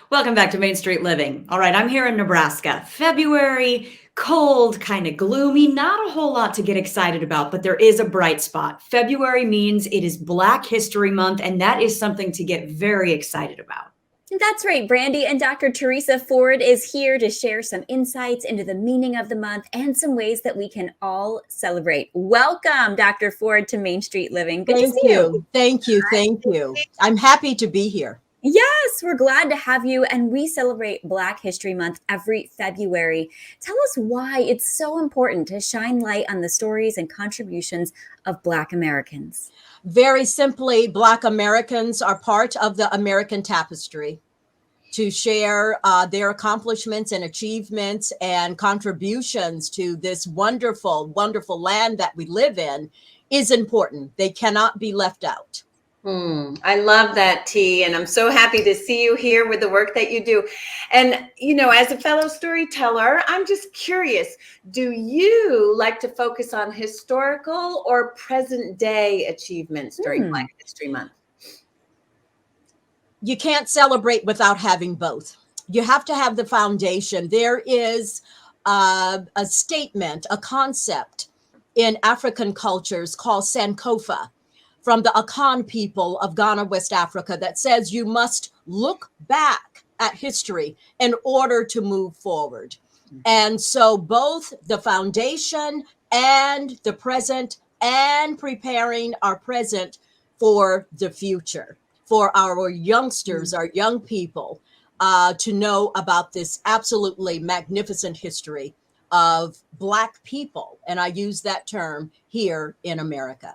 Welcome back to Main Street Living. All right, I'm here in Nebraska. February, cold, kind of gloomy, not a whole lot to get excited about, but there is a bright spot. February means it is Black History Month, and that is something to get very excited about. That's right, Brandy, and Dr. Theresa Ford is here to share some insights into the meaning of the month and some ways that we can all celebrate. Welcome, Dr. Ford, to Main Street Living. Good to Thank see you. you. Thank you. Thank you. I'm happy to be here. Yes, we're glad to have you. And we celebrate Black History Month every February. Tell us why it's so important to shine light on the stories and contributions of Black Americans. Very simply, Black Americans are part of the American tapestry. To share their accomplishments and achievements and contributions to this wonderful, wonderful land that we live in is important. They cannot be left out. I love that, T, and I'm so happy to see you here with the work that you do. And, as a fellow storyteller, I'm just curious, do you like to focus on historical or present day achievements during Black History Month? You can't celebrate without having both. You have to have the foundation. There is a statement, a concept in African cultures called Sankofa from the Akan people of Ghana, West Africa, that says you must look back at history in order to move forward. And so both the foundation and the present and preparing our present for the future, for our youngsters, our young people, to know about this absolutely magnificent history of Black people. And I use that term here in America.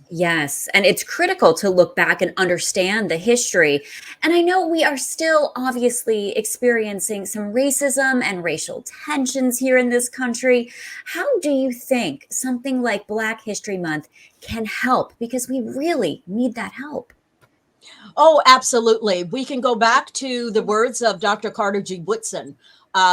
Yes, and it's critical to look back and understand the history. And I know we are still obviously experiencing some racism and racial tensions here in this country. How do you think something like Black History Month can help? Because we really need that help. Oh, absolutely. We can go back to the words of Dr. Carter G. Woodson,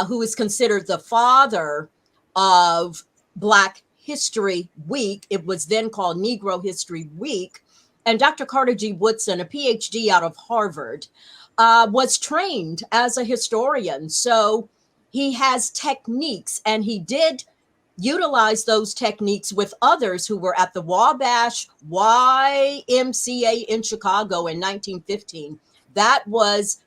who is considered the father of Black History Week. It was then called Negro History Week. And Dr. Carter G. Woodson, a PhD out of Harvard, was trained as a historian. So he has techniques, and he did utilize those techniques with others who were at the Wabash YMCA in Chicago in 1915. That was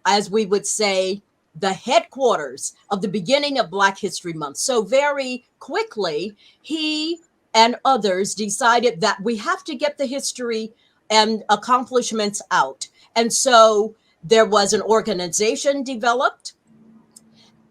as we would say, the headquarters of the beginning of Black History Month. So very quickly, he and others decided that we have to get the history and accomplishments out. And so there was an organization developed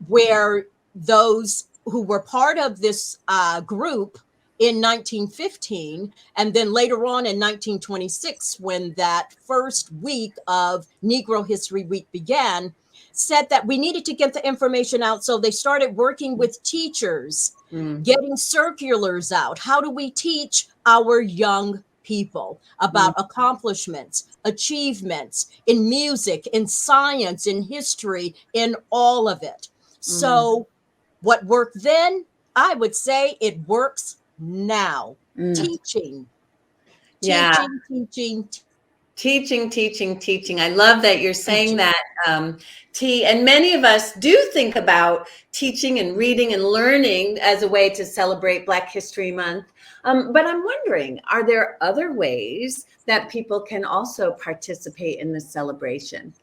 where those who were part of this group in 1915, and then later on in 1926, when that first week of Negro History Week began, said that we needed to get the information out. So they started working with teachers, getting circulars out. How do we teach our young people about accomplishments, achievements in music, in science, in history, in all of it? So what worked then, I would say it works now. Teaching. Teaching. I love that you're saying that, T. And many of us do think about teaching and reading and learning as a way to celebrate Black History Month. But I'm wondering, are there other ways that people can also participate in this celebration?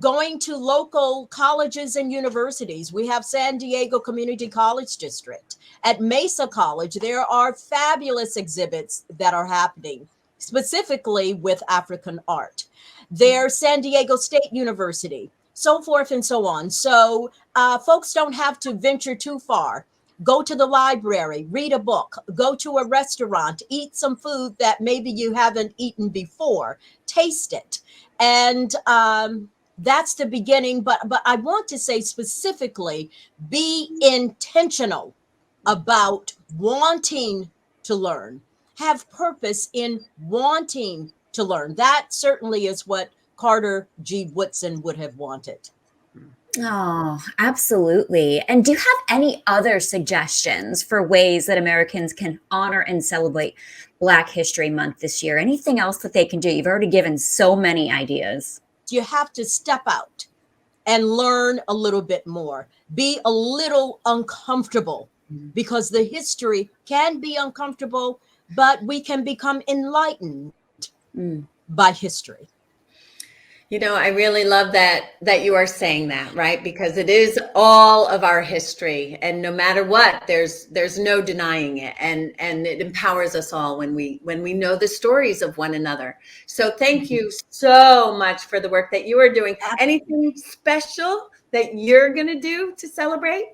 Going to local colleges and universities. We have San Diego Community College District. At Mesa College, there are fabulous exhibits that are happening, specifically with African art. There's San Diego State University, so forth and so on. So folks don't have to venture too far. Go to the library, read a book, go to a restaurant, eat some food that maybe you haven't eaten before, taste it. And that's the beginning. But I want to say specifically, be intentional about wanting to learn. Have purpose in wanting to learn. That certainly is what Carter G. Woodson would have wanted. Oh, absolutely. And do you have any other suggestions for ways that Americans can honor and celebrate Black History Month this year? Anything else that they can do? You've already given so many ideas. You have to step out and learn a little bit more. Be a little uncomfortable because the history can be uncomfortable, but we can become enlightened Mm. by history. You know, I really love that you are saying that, right? Because it is all of our history, and no matter what, there's no denying it, and it empowers us all when we know the stories of one another. So thank you so much for the work that you are doing. Anything special that you're going to do to celebrate?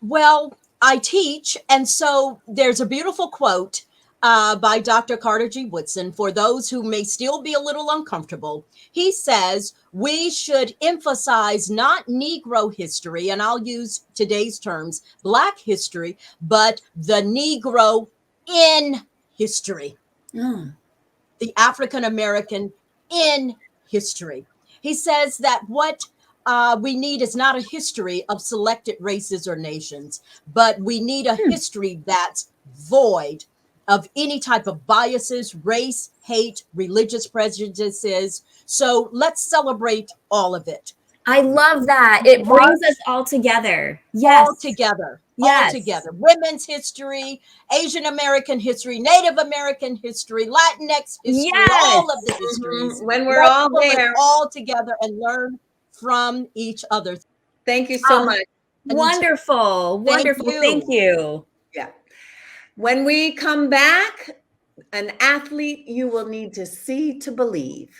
Well, I teach, and so there's a beautiful quote by Dr. Carter G. Woodson for those who may still be a little uncomfortable. He says, we should emphasize not Negro history, and I'll use today's terms, Black history, but the Negro in history, Oh. the African American in history. He says that what we need is not a history of selected races or nations, but we need a history that's void of any type of biases, race, hate, religious prejudices. So let's celebrate all of it. I love that. It brings us all together. Yes. All together. Yes. All together. Women's history, Asian American history, Native American history, Latinx history, Yes. all of the histories. When we're Let's all pull it there. all together and learn from each other. Thank you so much. Wonderful. Wonderful. Thank you. Yeah. When we come back, an athlete you will need to see to believe.